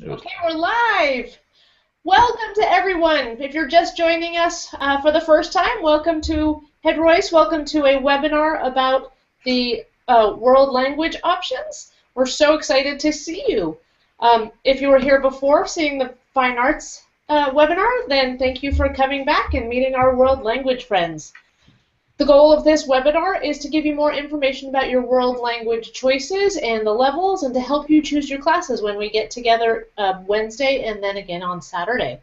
Okay, we're live. Welcome to everyone. If you're just joining us for the first time, welcome to Head-Royce. Welcome to a webinar about the world language options. We're so excited to see you. If you were here before seeing the Fine Arts webinar, then thank you for coming back and meeting our world language friends. The goal of this webinar is to give you more information about your world language choices and the levels, and to help you choose your classes when we get together Wednesday and then again on Saturday.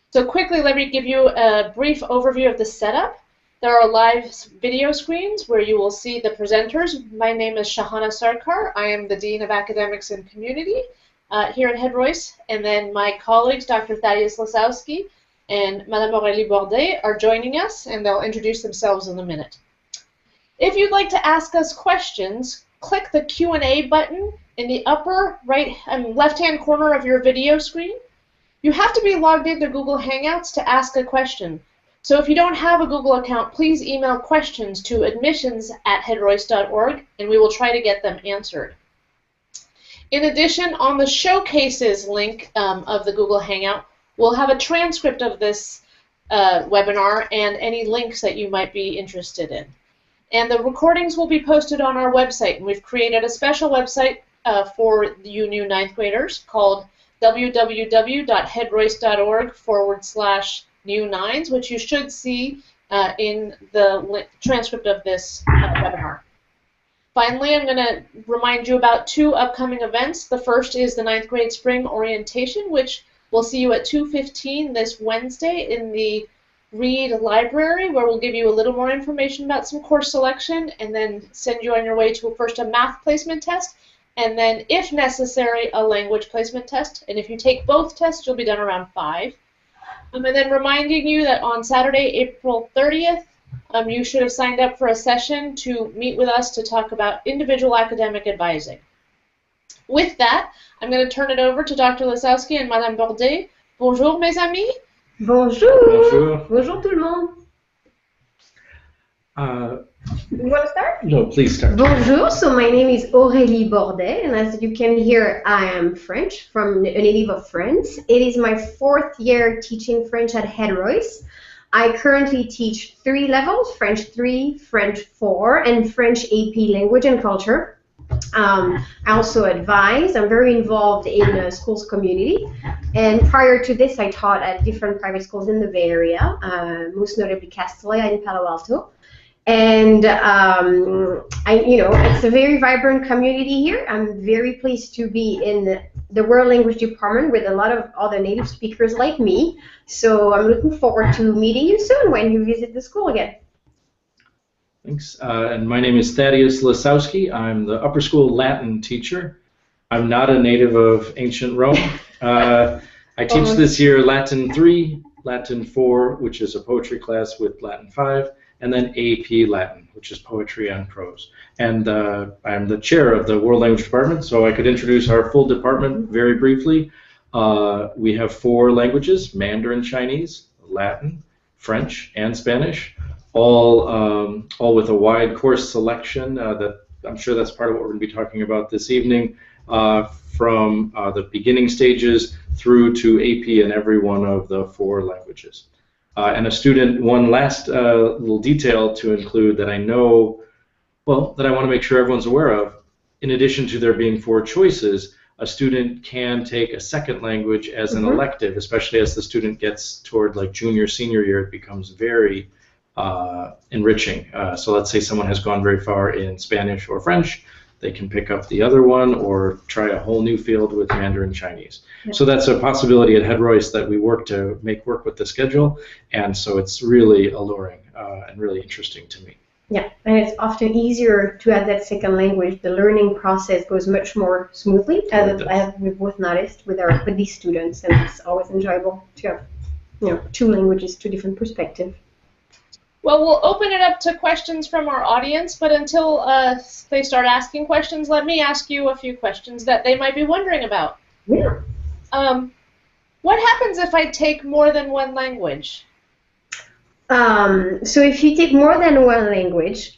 So quickly, let me give you a brief overview of the setup. There are live video screens where you will see the presenters. My name is Shahana Sarkar. I am the Dean of Academics and Community here at Head-Royce, and then my colleagues, Dr. Thaddeus Lasowski and Madame Aurélie Bordet, are joining us, and they'll introduce themselves in a minute. If you'd like to ask us questions, click the Q&A button in the upper right and left-hand corner of your video screen. You have to be logged into Google Hangouts to ask a question. So if you don't have a Google account, please email questions to admissions@headroyce.org, and we will try to get them answered. In addition, on the Showcases link of the Google Hangout, we'll have a transcript of this webinar and any links that you might be interested in. And the recordings will be posted on our website. And we've created a special website for you new ninth graders called www.headroyce.org/new9s, which you should see in the transcript of this webinar. Finally, I'm going to remind you about two upcoming events. The first is the ninth grade spring orientation, which we'll see you at 2:15 this Wednesday in the Reed Library, where we'll give you a little more information about some course selection and then send you on your way to first a math placement test, and then, if necessary, a language placement test. And if you take both tests, you'll be done around 5. And then reminding you that on Saturday, April 30th, you should have signed up for a session to meet with us to talk about individual academic advising. With that, I'm going to turn it over to Dr. Lasowski and Madame Bordet. Bonjour, mes amis. Bonjour. Bonjour. Bonjour tout le monde. You want to start? No, please start. Bonjour. So my name is Aurélie Bordet, and as you can hear, I am French, from a native of France. It is my 4th year teaching French at Head-Royce. I currently teach 3 levels: French 3, French 4, and French AP Language and Culture. I also advise. I'm very involved in the schools community, and prior to this I taught at different private schools in the Bay Area, most notably Castelia in Palo Alto. And it's a very vibrant community here. I'm very pleased to be in the World Language Department with a lot of other native speakers like me. So I'm looking forward to meeting you soon when you visit the school again. Thanks. And my name is Thaddeus Lasowski. I'm the upper school Latin teacher. I'm not a native of ancient Rome. I teach this year Latin 3, Latin 4, which is a poetry class with Latin 5, and then AP Latin, which is poetry and prose. And I'm the chair of the World Language Department, so I could introduce our full department very briefly. We have 4 languages: Mandarin Chinese, Latin, French, and Spanish. All with a wide course selection that I'm sure that's part of what we're going to be talking about this evening, from the beginning stages through to AP in every one of the 4 languages. And a student, one last little detail to include that I know, well, that I want to make sure everyone's aware of: in addition to there being 4 choices, a student can take a second language as an elective, especially as the student gets toward like junior, senior year. It becomes very enriching. So let's say someone has gone very far in Spanish or French, they can pick up the other one or try a whole new field with Mandarin Chinese. Yeah. So that's a possibility at Head-Royce that we work to make work with the schedule, and so it's really alluring and really interesting to me. Yeah, and it's often easier to add that second language. The learning process goes much more smoothly, as we've both noticed with these students, and it's always enjoyable to have 2 languages, 2 different perspectives. Well, we'll open it up to questions from our audience, but until they start asking questions, let me ask you a few questions that they might be wondering about. Yeah. What happens if I take more than 1 language? So if you take more than 1 language,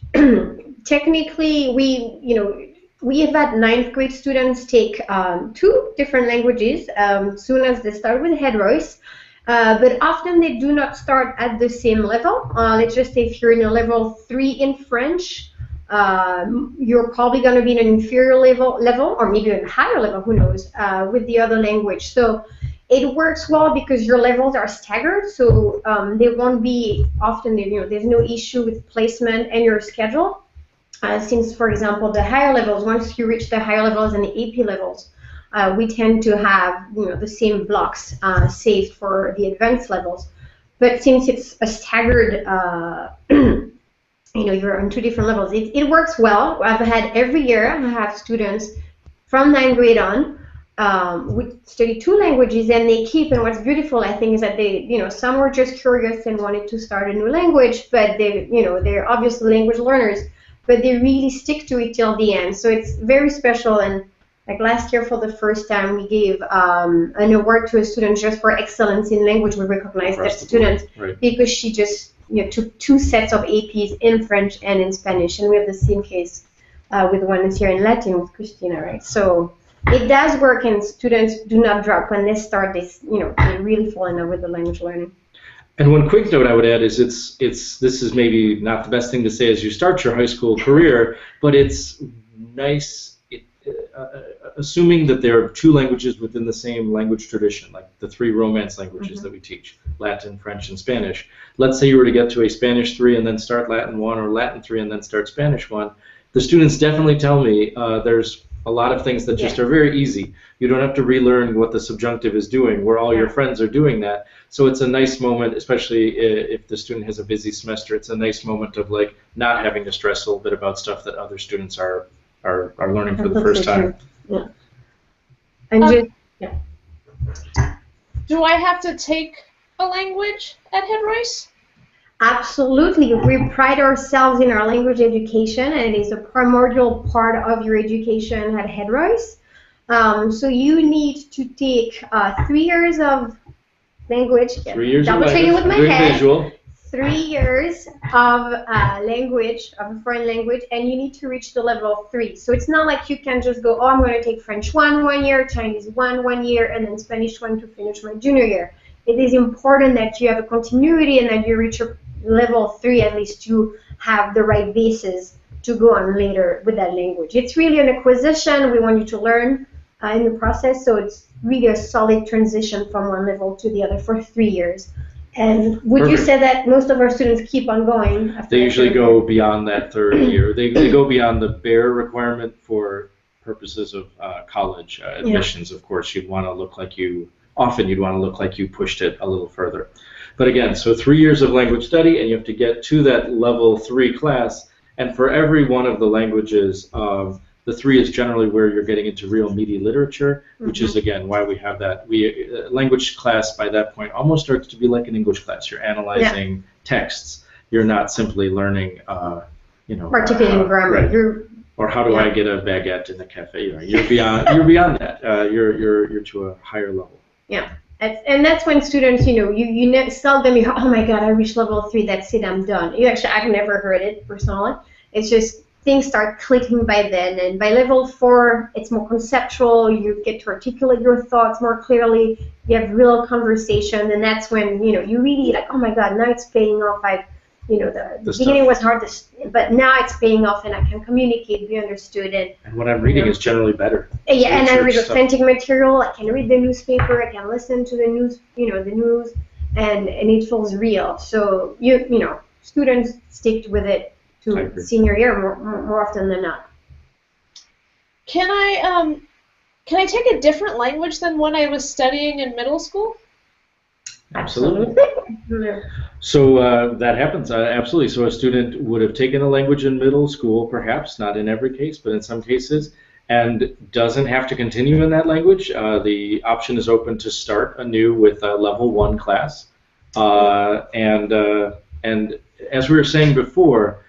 technically we have had ninth grade students take two different languages soon as they start with Head-Royce. But often they do not start at the same level. Let's just say if you're in a level 3 in French, you're probably going to be in an inferior level or maybe a higher level, who knows, with the other language. So it works well because your levels are staggered, so there won't be often, there's no issue with placement and your schedule. Since, for example, the higher levels, once you reach the higher levels and the AP levels, we tend to have the same blocks saved for the advanced levels. But since it's a staggered, you're on two different levels, it works well. I've had every year, I have students from ninth grade on would study two languages, and they keep. And what's beautiful, I think, is that they, some were just curious and wanted to start a new language, but they're obviously language learners, but they really stick to it till the end. So it's very special. And like last year, for the first time, we gave an award to a student just for excellence in language. We recognized that student because she just took two sets of APs in French and in Spanish, and we have the same case with one this year in Latin with Christina, right? So it does work, and students do not drop when they start this. They really fall in love with the language learning. And one quick note I would add is this is maybe not the best thing to say as you start your high school career, but it's nice, assuming that there are two languages within the same language tradition, like the three Romance languages that we teach, Latin, French, and Spanish. Let's say you were to get to a Spanish 3 and then start Latin 1, or Latin 3 and then start Spanish 1. The students definitely tell me there's a lot of things that just are very easy. You don't have to relearn what the subjunctive is doing, where all your friends are doing that. So it's a nice moment, especially if the student has a busy semester. It's a nice moment of like not having to stress a little bit about stuff that other students are learning for the first time. Yeah. And do I have to take a language at Head-Royce? Absolutely. We pride ourselves in our language education, and it is a primordial part of your education at Head-Royce. So you need to take 3 years of language. 3 years of language. With my head. Visual. 3 years of language, of a foreign language, and you need to reach the level of 3. So it's not like you can just go, oh, I'm going to take French 1 year, Chinese 1 year, and then Spanish 1 to finish my junior year. It is important that you have a continuity and that you reach your level 3 at least to have the right basis to go on later with that language. It's really an acquisition. We want you to learn in the process, so it's really a solid transition from one level to the other for 3 years. And would you say that most of our students keep on going? After they usually go beyond that third year. They go beyond the bare requirement for purposes of college admissions. Of course, you'd want to look like you pushed it a little further. But again, so 3 years of language study, and you have to get to that level 3 class. And for every one of the languages, the 3 is generally where you're getting into real meaty literature, which is, again, why we have that. Language class, by that point, almost starts to be like an English class. You're analyzing texts. You're not simply learning, articulating grammar. Right. Or how do I get a baguette in the cafe? You're beyond that. You're to a higher level. Yeah. And that's when students, you seldom hear, oh my God, I reached level 3, that's it, I'm done. I've never heard it personally. It's just things start clicking by then, and by level 4, it's more conceptual. You get to articulate your thoughts more clearly. You have real conversation, and that's when you really like, oh my God, now it's paying off. The beginning was hard, but now it's paying off, and I can communicate, be understood, and what I'm reading is generally better. Yeah, and I read authentic material. I can read the newspaper. I can listen to the news, the news, and it feels real. So students stick with it to senior year more often than not. Can I take a different language than one I was studying in middle school? Absolutely. So that happens, absolutely. So a student would have taken a language in middle school, perhaps, not in every case, but in some cases, and doesn't have to continue in that language. The option is open to start anew with a level 1 class. And as we were saying before,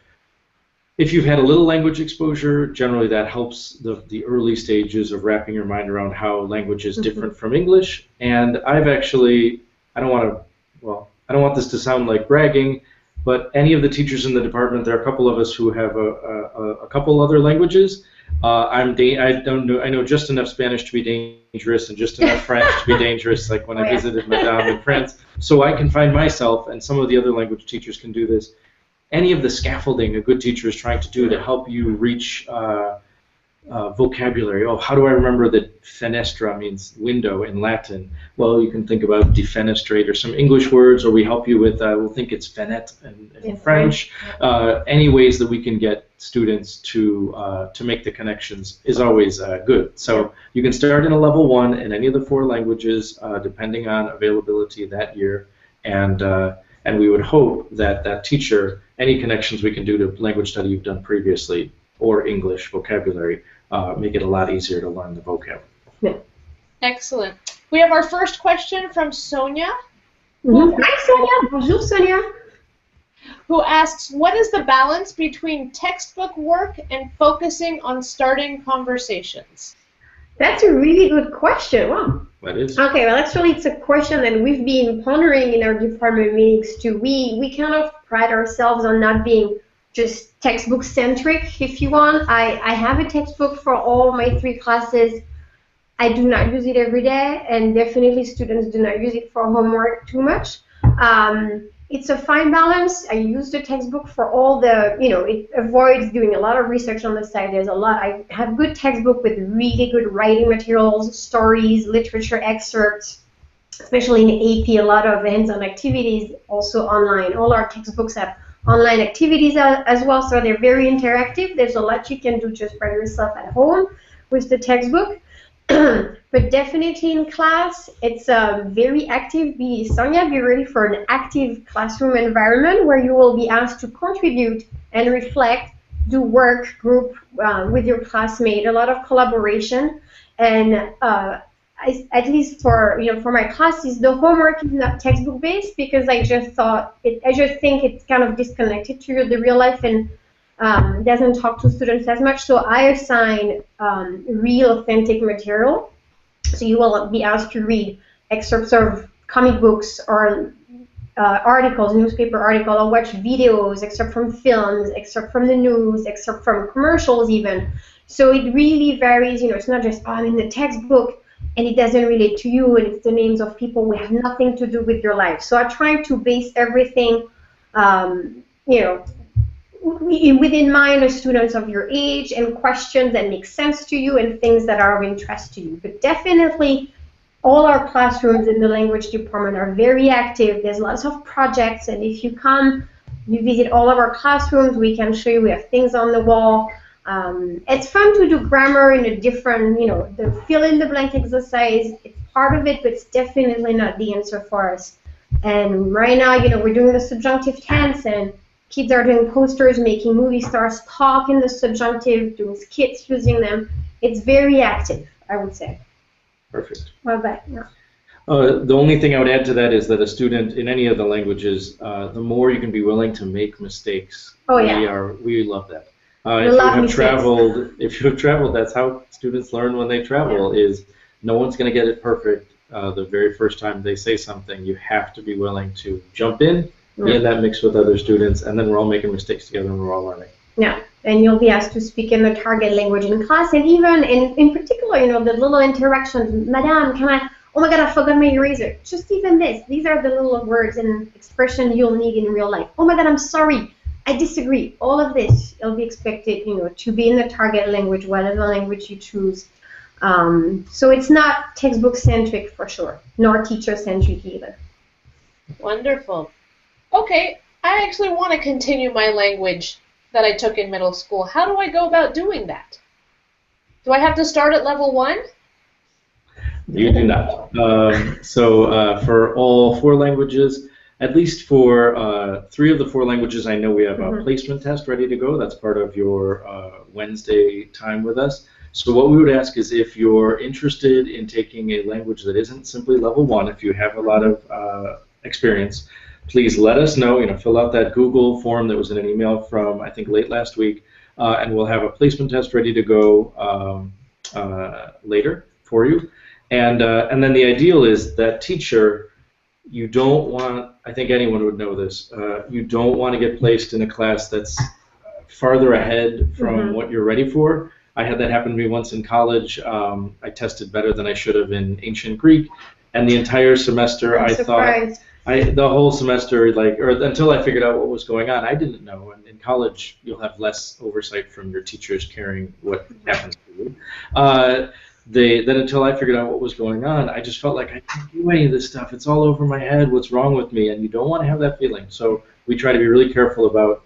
if you've had a little language exposure, generally that helps the early stages of wrapping your mind around how language is different from English. And I've actually, I don't want this to sound like bragging, But any of the teachers in the department, there are a couple of us who have a couple other languages. I know just enough Spanish to be dangerous and just enough French to be dangerous, like when I visited Madame in France. So I can find myself, and some of the other language teachers can do this, any of the scaffolding a good teacher is trying to do to help you reach vocabulary. Oh, how do I remember that fenestra means window in Latin? Well, you can think about defenestrate or some English words, or we help you with, we'll think it's fenet in French. Any ways that we can get students to make the connections is always good. So you can start in a level 1 in any of the 4 languages, depending on availability that year, and we would hope that that teacher, any connections we can do to language study you've done previously, or English vocabulary, make it a lot easier to learn the vocab. Yeah. Excellent. We have our first question from Sonia. Hi, Sonia. Bonjour, Sonia. Who asks, what is the balance between textbook work and focusing on starting conversations? That's a really good question. Wow. That is. Okay, well, actually, it's a question that we've been pondering in our department meetings too. We kind of pride ourselves on not being just textbook centric, if you want. I have a textbook for all my 3 classes. I do not use it every day, and definitely students do not use it for homework too much. It's a fine balance. I use the textbook for all the, it avoids doing a lot of research on the side. There's a lot. I have good textbook with really good writing materials, stories, literature excerpts, especially in AP, a lot of hands-on activities, also online. All our textbooks have online activities as well, so they're very interactive. There's a lot you can do just by yourself at home with the textbook. But definitely in class, it's very active. Sonia, be ready for an active classroom environment where you will be asked to contribute and reflect, do work group with your classmate, a lot of collaboration, and at least for my classes, the homework is not textbook based because I just think it's kind of disconnected to the real life and doesn't talk to students as much. So I assign real authentic material. So you will be asked to read excerpts of comic books or articles, newspaper articles, or watch videos, excerpt from films, excerpt from the news, excerpt from commercials even. So it really varies. It's not just, I'm in the textbook and it doesn't relate to you, and it's the names of people who have nothing to do with your life. So I try to base everything, within mind of students of your age and questions that make sense to you and things that are of interest to you. But definitely all our classrooms in the language department are very active. There's lots of projects, and if you come, you visit all of our classrooms, we can show you, we have things on the wall. It's fun to do grammar in a different, the fill-in-the-blank exercise. It's part of it, but it's definitely not the answer for us. And right now, we're doing the subjunctive tense, and kids are doing posters, making movie stars talk in the subjunctive, doing skits using them. It's very active, I would say. Perfect. Well, but, yeah. The only thing I would add to that is that a student in any of the languages, the more you can be willing to make mistakes. Oh, yeah. We love that. If you have traveled, that's how students learn when they travel. Yeah. Is no one's going to get it perfect the very first time they say something. You have to be willing to jump in that mix with other students, and then we're all making mistakes together and we're all learning. Yeah, and you'll be asked to speak in the target language in class, and even in particular, the little interactions. Madame, oh my God, I forgot my eraser. Just even this. These are the little words and expressions you'll need in real life. Oh my God, I'm sorry. I disagree. All of this, you'll be expected, to be in the target language, whatever language you choose. So it's not textbook-centric for sure, nor teacher-centric either. Wonderful. Okay, I actually want to continue my language that I took in middle school. How do I go about doing that? Do I have to start at level 1? You do not. For all 4 languages, at least for 3 of the 4 languages, I know we have a placement test ready to go. That's part of your Wednesday time with us. So what we would ask is if you're interested in taking a language that isn't simply level 1, if you have a lot of experience, please let us know. Fill out that Google form that was in an email from, I think, late last week, and we'll have a placement test ready to go later for you. And then the ideal is that teacher you don't want, I think anyone would know this, you don't want to get placed in a class that's farther ahead from what you're ready for. I had that happen to me once in college. I tested better than I should have in ancient Greek, and the entire semester I'm surprised. the whole semester, like, or until I figured out what was going on, I didn't know. And in college, you'll have less oversight from your teachers caring what happens to you. Then until I figured out what was going on, I just felt like I can't do any of this stuff. It's all over my head. What's wrong with me? And you don't want to have that feeling. So we try to be really careful about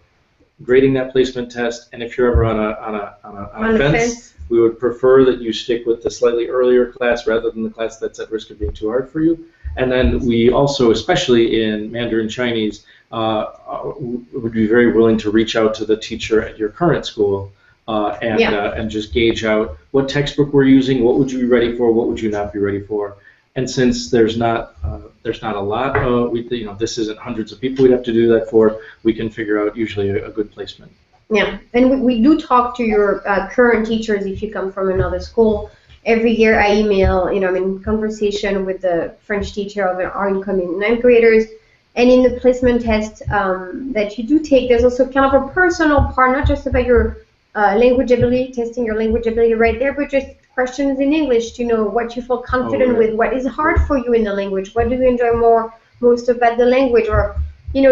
grading that placement test. And if you're ever on a fence, we would prefer that you stick with the slightly earlier class rather than the class that's at risk of being too hard for you. And then we also, especially in Mandarin Chinese, would be very willing to reach out to the teacher at your current school and just gauge out what textbook we're using, what would you be ready for, what would you not be ready for. And since there's not a lot, this isn't hundreds of people we'd have to do that for, we can figure out usually a good placement. Yeah, and we do talk to your current teachers if you come from another school. Every year I email, I'm in conversation with the French teacher of our incoming ninth graders. And in the placement test that you do take, there's also kind of a personal part, not just about your language ability, testing your language ability right there, but just questions in English to know what you feel confident with, what is hard for you in the language, what do you enjoy most about the language, or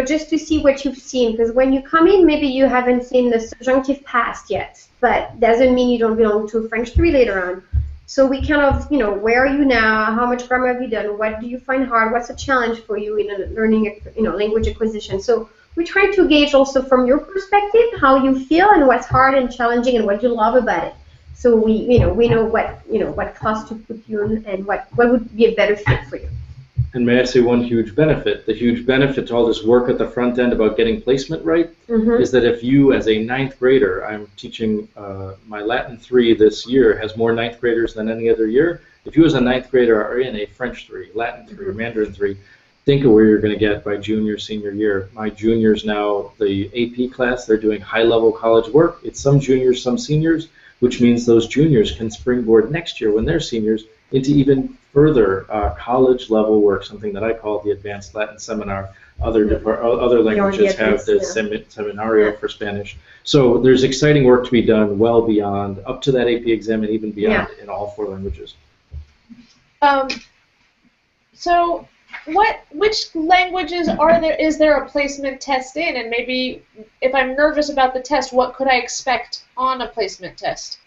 just to see what you've seen, because when you come in, maybe you haven't seen the subjunctive past yet, but doesn't mean you don't belong to French 3 later on. So we kind of, where are you now? How much grammar have you done? What do you find hard? What's a challenge for you in learning, language acquisition? So we try to gauge also from your perspective how you feel and what's hard and challenging and what you love about it. So we know what class to put you in and what would be a better fit for you. And may I say one huge benefit? The huge benefit to all this work at the front end about getting placement right is that if you, as a ninth grader, I'm teaching my Latin 3 this year, has more ninth graders than any other year. If you as a ninth grader are in a French 3, Latin 3, or Mandarin 3, think of where you're going to get by junior, senior year. My juniors now, the AP class, they're doing high-level college work. It's some juniors, some seniors, which means those juniors can springboard next year when they're seniors into even further college-level work, something that I call the Advanced Latin Seminar. Other languages have the Seminario for Spanish. So there's exciting work to be done well beyond, up to that AP exam and even beyond in all 4 languages. So which languages is there a placement test in? And maybe if I'm nervous about the test, what could I expect on a placement test?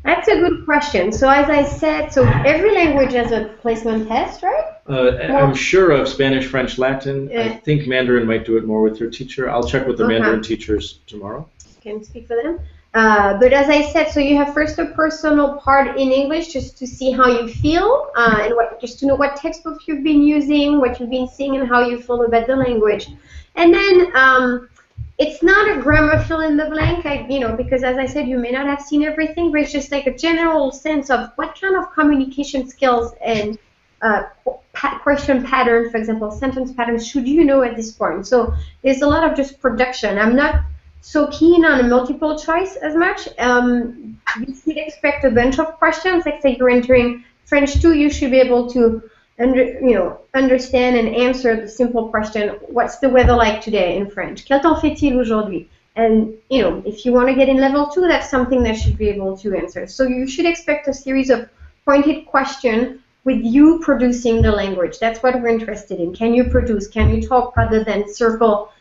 That's a good question. So as I said, every language has a placement test, right? I'm sure of Spanish, French, Latin. I think Mandarin might do it more with your teacher. I'll check with the Mandarin teachers tomorrow. Can speak for them. But as I said, so you have first a personal part in English just to see how you feel and just to know what textbook you've been using, what you've been seeing, and how you feel about the language. And then it's not a grammar fill in the blank, because as I said, you may not have seen everything, but it's just like a general sense of what kind of communication skills and question patterns, for example, sentence patterns, should you know at this point. So there's a lot of just production. I'm not so keen on a multiple choice as much. You should expect a bunch of questions. Like say you're entering French 2, you should be able to understand and answer the simple question, what's the weather like today in French? Quel temps fait-il aujourd'hui? And if you want to get in level 2, that's something that should be able to answer. So you should expect a series of pointed questions with you producing the language. That's what we're interested in. Can you produce? Can you talk rather than circle,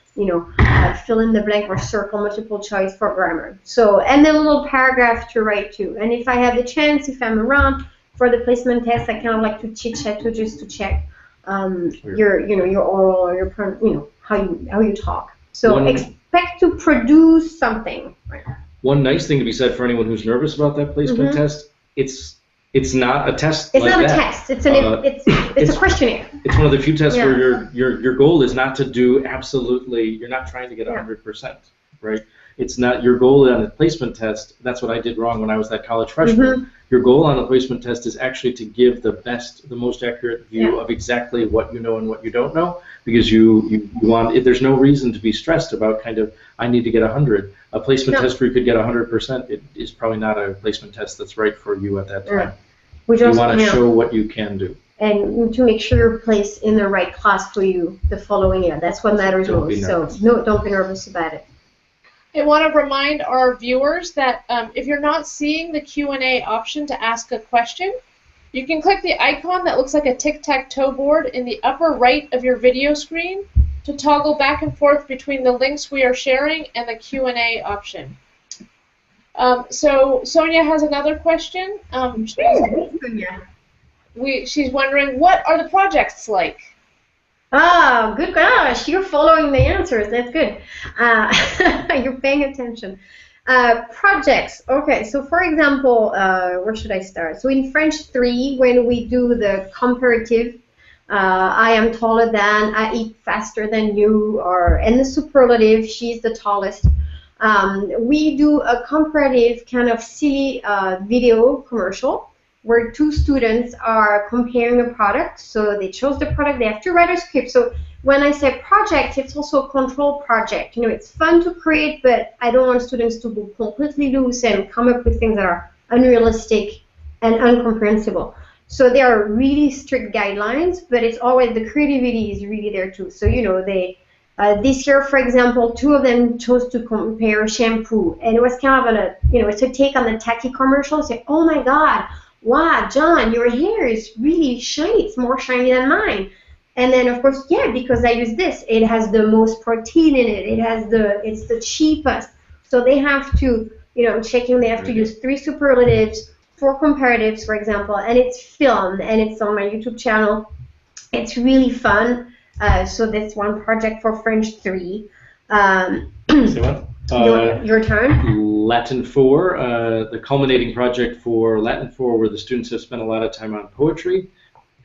fill in the blank or circle multiple choice for grammar. So, and then a little paragraph to write too. And if I have the chance, if I'm around for the placement test, I kind of like to chit-chat just to check your oral or your, how you talk. So expect to produce something. One nice thing to be said for anyone who's nervous about that placement test, it's not a test. It's not a test. It's a questionnaire. It's one of the few tests where your goal is not to do absolutely. You're not trying to get 100%, right? It's not your goal on a placement test. That's what I did wrong when I was that college freshman. Your goal on a placement test is actually to give the most accurate view of exactly what you know and what you don't know, because you want. There's no reason to be stressed about I need to get 100. A placement test where you could get 100%, it is probably not a placement test that's right for you at that time. You want to show what you can do. and to make sure you're placed in the right class for you the following year. That's what matters most. So no, don't be nervous about it. I want to remind our viewers that if you're not seeing the Q&A option to ask a question, you can click the icon that looks like a tic-tac-toe board in the upper right of your video screen to toggle back and forth between the links we are sharing and the Q&A option. So Sonia has another question. She's wondering, what are the projects like? Ah, good gosh, you're following the answers. That's good. You're paying attention. Projects. Okay, so for example, where should I start? So in French 3, when we do the comparative, I am taller than, I eat faster than you, and the superlative, she's the tallest. We do a comparative kind of silly video commercial where two students are comparing a product. So they chose the product, they have to write a script. So when I say project, it's also a control project. You know, it's fun to create, but I don't want students to go completely loose and come up with things that are unrealistic and incomprehensible. So there are really strict guidelines, but it's always, the creativity is really there too. So, you know, this year, for example, two of them chose to compare shampoo, and it was kind of it's a take on the tacky commercial. Say, oh my God, wow, John, your hair is really shiny. It's more shiny than mine. And then, of course, yeah, because I use this, it has the most protein in it. It's the cheapest. So they have to, checking. They have to use 3 superlatives, 4 comparatives, for example, and it's filmed and it's on my YouTube channel. It's really fun. So that's one project for French 3. Your turn. Latin 4, the culminating project for Latin 4, where the students have spent a lot of time on poetry,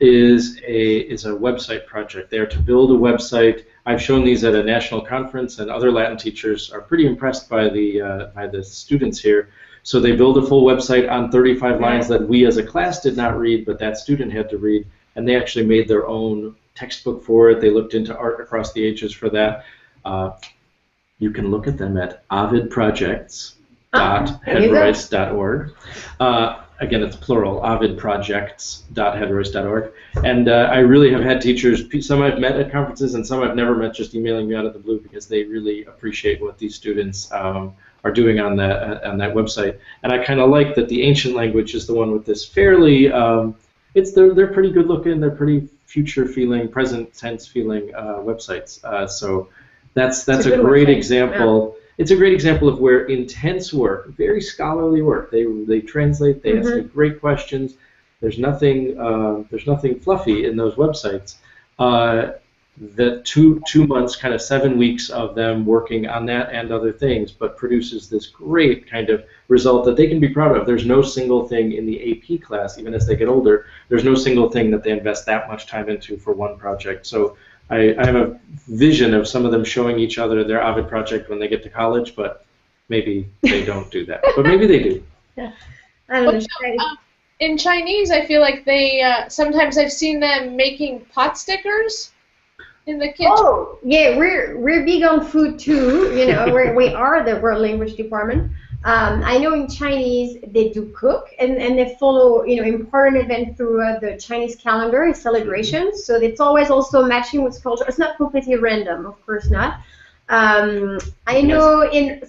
is a website project. They are to build a website. I've shown these at a national conference, and other Latin teachers are pretty impressed by the students here. So they build a full website on 35 lines that we as a class did not read, but that student had to read, and they actually made their own textbook for it. They looked into art across the ages for that. You can look at them at avidprojects.headroyce.org. Again, it's plural, avidprojects.headroyce.org. And I really have had teachers, some I've met at conferences and some I've never met, just emailing me out of the blue because they really appreciate what these students are doing on that website. And I kind of like that the ancient language is the one with this fairly, they're pretty good looking, they're pretty future feeling, present tense feeling websites. So that's a great example. Yeah. It's a great example of where intense work, very scholarly work. They translate. They ask great questions. There's nothing fluffy in those websites. The two months, kind of 7 weeks of them working on that and other things, but produces this great kind of result that they can be proud of. There's no single thing in the AP class, even as they get older. There's no single thing that they invest that much time into for one project. So I have a vision of some of them showing each other their Ovid project when they get to college, but maybe they don't do that. But maybe they do. Yeah. I don't know. In Chinese, I feel like they sometimes I've seen them making pot stickers in the kitchen. Oh, yeah, we're big on food too. We are the world language department. I know in Chinese they do cook and they follow important events throughout the Chinese calendar and celebrations. So it's always also matching with culture. It's not completely random, of course not. I know in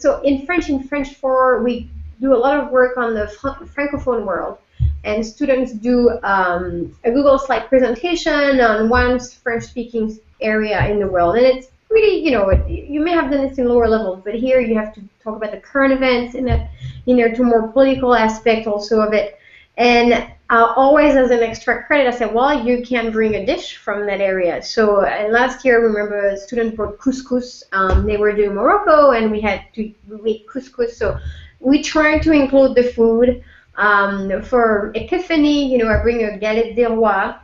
French 4 we do a lot of work on the francophone world, and students do a Google slide presentation on one French-speaking area in the world, and it's really, you may have done this in lower levels, but here you have to talk about the current events and to more political aspect also of it. And always as an extra credit, I said, well, you can bring a dish from that area. So last year, remember, a student brought couscous. They were doing Morocco, and we had to make couscous. So we try to include the food. For Epiphany, I bring a galette des rois.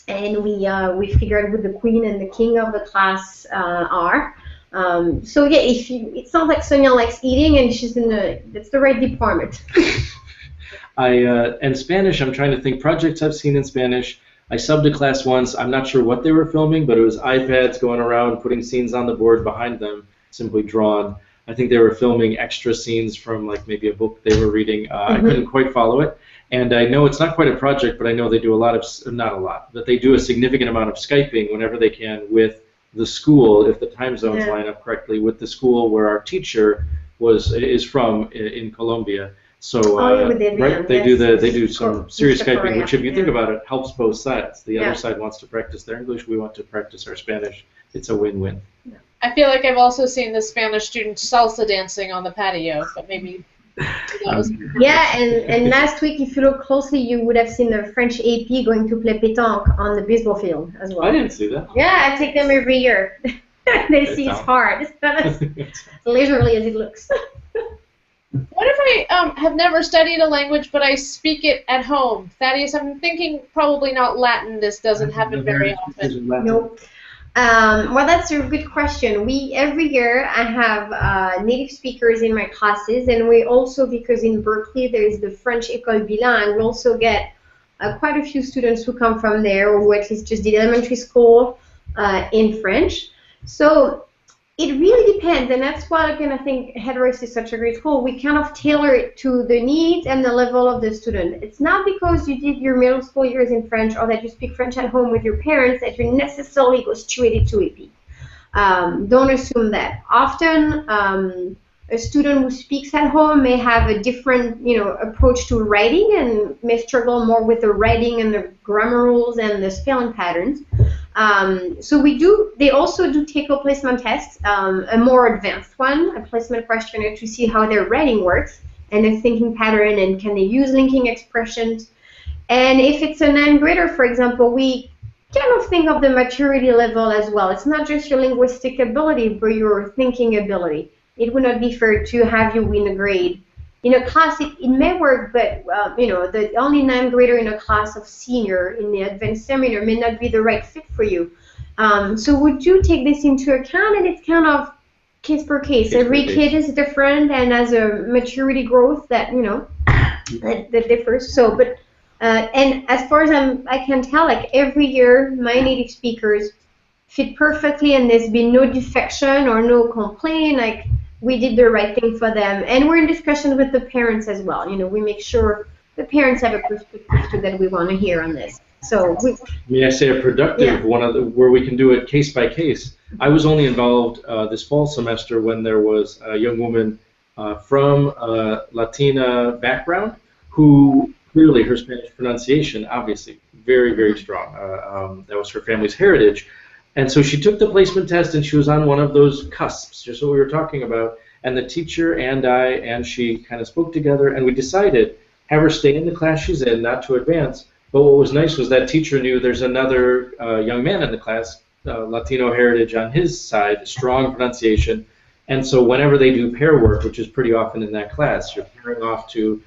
And we figured who the queen and the king of the class are. So yeah, it sounds like Sonia likes eating, and she's that's the right department. And Spanish, I'm trying to think projects I've seen in Spanish. I subbed a class once. I'm not sure what they were filming, but it was iPads going around, putting scenes on the board behind them, simply drawn. I think they were filming extra scenes from like maybe a book they were reading. I couldn't quite follow it. And I know it's not quite a project, but I know they do a lot of, not a lot, but they do a significant amount of Skyping whenever they can with the school, if the time zones line up correctly, with the school where our teacher is from in Colombia. So right, they do some serious Skyping, which if you think about it, helps both sides. The other side wants to practice their English, we want to practice our Spanish. It's a win-win. I feel like I've also seen the Spanish students salsa dancing on the patio, but maybe that was... Yeah, and last week, if you look closely, you would have seen the French AP going to play pétanque on the baseball field as well. I didn't see that. Yeah, I take them every year. They see it's hard. It's not as leisurely as it looks. What if I have never studied a language, but I speak it at home? Thaddeus, I'm thinking probably not Latin. This doesn't happen very often. Nope. Well, that's a good question. Every year I have native speakers in my classes, and we also, because in Berkeley there is the French École Bilingue, we also get quite a few students who come from there, or who at least just did elementary school in French. So it really depends, and that's why I think Head-Royce is such a great school. We kind of tailor it to the needs and the level of the student. It's not because you did your middle school years in French or that you speak French at home with your parents that you necessarily go straight to AP. Don't assume that. Often, a student who speaks at home may have a different, approach to writing and may struggle more with the writing and the grammar rules and the spelling patterns. So they also do take-home placement tests, a more advanced one, a placement questionnaire to see how their writing works and their thinking pattern, and can they use linking expressions. And if it's a 9th grader, for example, we kind of think of the maturity level as well. It's not just your linguistic ability, but your thinking ability. It would not be fair to have you win a grade. In a class, it may work, but the only 9th grader in a class of senior in the advanced seminar may not be the right fit for you. So we do take this into account, and it's kind of case per case. Every kid is different and has a maturity growth that that differs. So, but and as far as I can tell, like every year, my native speakers fit perfectly, and there's been no defection or no complaint. Like, we did the right thing for them, and we're in discussion with the parents as well. We make sure the parents have a perspective that we want to hear on this. So, may I say a productive one where we can do it case by case. I was only involved this fall semester when there was a young woman from a Latina background who clearly her Spanish pronunciation, obviously, very, very strong. That was her family's heritage. And so she took the placement test, and she was on one of those cusps, just what we were talking about. And the teacher and I and she kind of spoke together, and we decided, have her stay in the class she's in, not to advance. But what was nice was that teacher knew there's another young man in the class, Latino heritage on his side, strong pronunciation. And so whenever they do pair work, which is pretty often in that class, you're pairing off to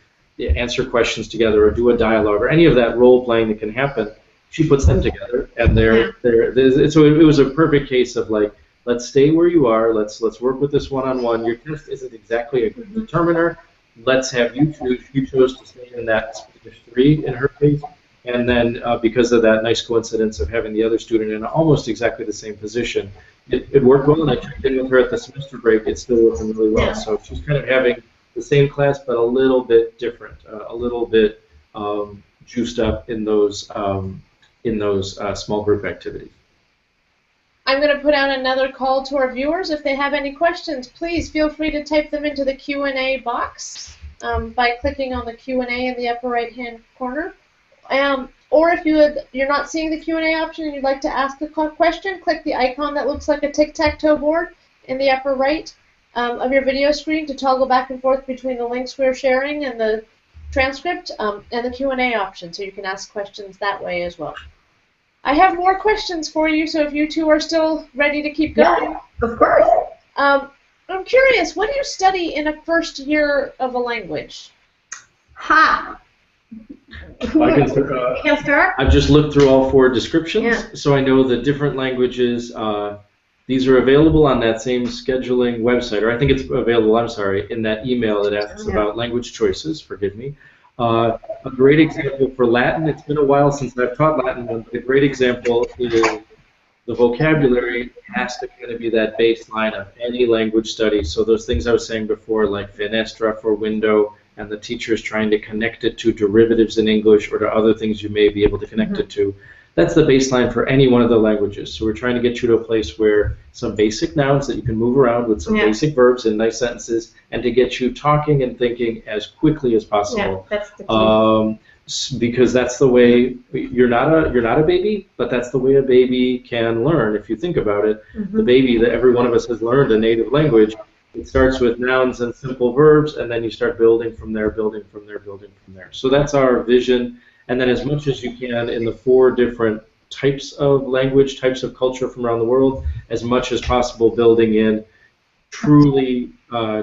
answer questions together or do a dialogue or any of that role playing that can happen. She puts them together, and so it was a perfect case of like, let's stay where you are, let's work with this one-on-one. Your test isn't exactly a good determiner. Let's have you choose. You chose to stay in that Spanish 3 in her case, and then because of that nice coincidence of having the other student in almost exactly the same position, it worked well, and I checked in with her at the semester break. It's still working really well. So she's kind of having the same class, but a little bit different, a little bit juiced up in those small group activities. I'm going to put out another call to our viewers. If they have any questions, please feel free to type them into the Q&A box by clicking on the Q&A in the upper right-hand corner. Or if you're not seeing the Q&A option and you'd like to ask a question, click the icon that looks like a tic-tac-toe board in the upper right of your video screen to toggle back and forth between the links we're sharing and the transcript and the Q&A option, so you can ask questions that way as well. I have more questions for you, so if you two are still ready to keep going. Yeah, of course. I'm curious, what do you study in a first year of a language? Ha! I can start. I've just looked through all 4 descriptions, so I know the different languages. These are available on that same scheduling website, or I think it's available, I'm sorry, in that email that asks about language choices, forgive me. A great example for Latin, it's been a while since I've taught Latin, but a great example is the vocabulary has to kind of be that baseline of any language study. So those things I was saying before, like fenestra for window, and the teacher is trying to connect it to derivatives in English or to other things you may be able to connect it to. That's the baseline for any one of the languages. So we're trying to get you to a place where some basic nouns that you can move around with some basic verbs in nice sentences, and to get you talking and thinking as quickly as possible. Yeah, that's the key. Because that's the way you're not a baby, but that's the way a baby can learn. If you think about it, the baby that every one of us has learned a native language. It starts with nouns and simple verbs, and then you start building from there, building from there, building from there. So that's our vision. And then as much as you can in the 4 different types of language, types of culture from around the world, as much as possible building in truly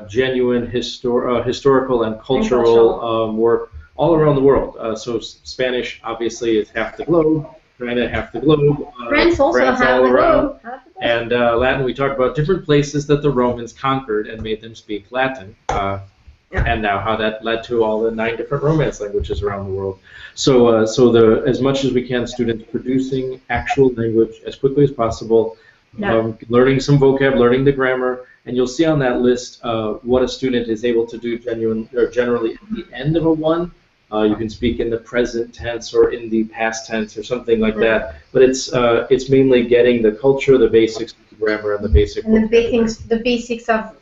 genuine historical and cultural work all around the world. So Spanish obviously is half the globe, China half the globe, France also France half all the around. globe. And Latin, we talked about different places that the Romans conquered and made them speak Latin. And now how that led to all the 9 different Romance languages around the world. So, as much as we can, students producing actual language as quickly as possible, learning some vocab, learning the grammar, and you'll see on that list what a student is able to do generally at the end of a 1. You can speak in the present tense or in the past tense or something like that. But it's mainly getting the culture, the basics, the grammar, and the basic. And the basics of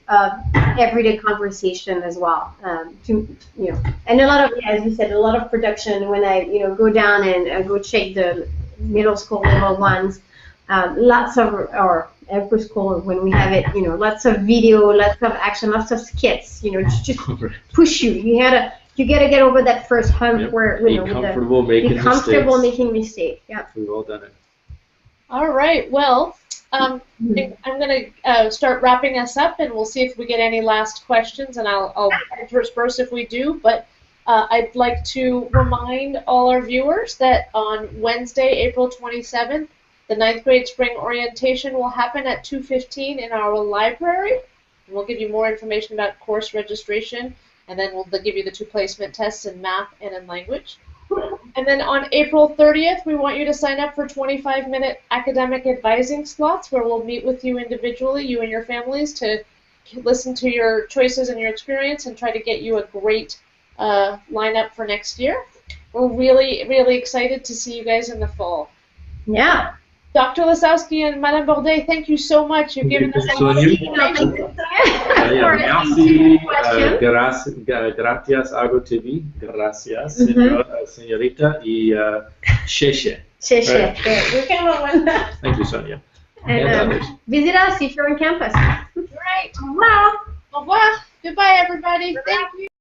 everyday conversation as well. And a lot of, as you said, a lot of production. When I go down and go check the middle school level ones, lots of or upper school when we have it, lots of video, lots of action, lots of skits. Just push you. You gotta get over that first hump where be comfortable making mistakes. Yeah, we've all done it. All right. Well, I'm going to start wrapping us up, and we'll see if we get any last questions, and I'll intersperse if we do. But I'd like to remind all our viewers that on Wednesday, April 27th, the 9th grade spring orientation will happen at 2:15 in our library. And we'll give you more information about course registration, and then they'll give you the 2 placement tests in math and in language. And then on April 30th, we want you to sign up for 25-minute academic advising slots where we'll meet with you individually, you and your families, to listen to your choices and your experience and try to get you a great lineup for next year. We're really, really excited to see you guys in the fall. Yeah. Dr. Lesowski and Madame Bordet, thank you so much. You've given us a lot of information. Merci. Gracias, Ago TV. Gracias, señorita. Y Sheshe. Sheshe. We can have one. Thank you, Sonia. And visit us if you're on campus. Right. Au revoir. Au revoir. Goodbye, everybody. Thank you.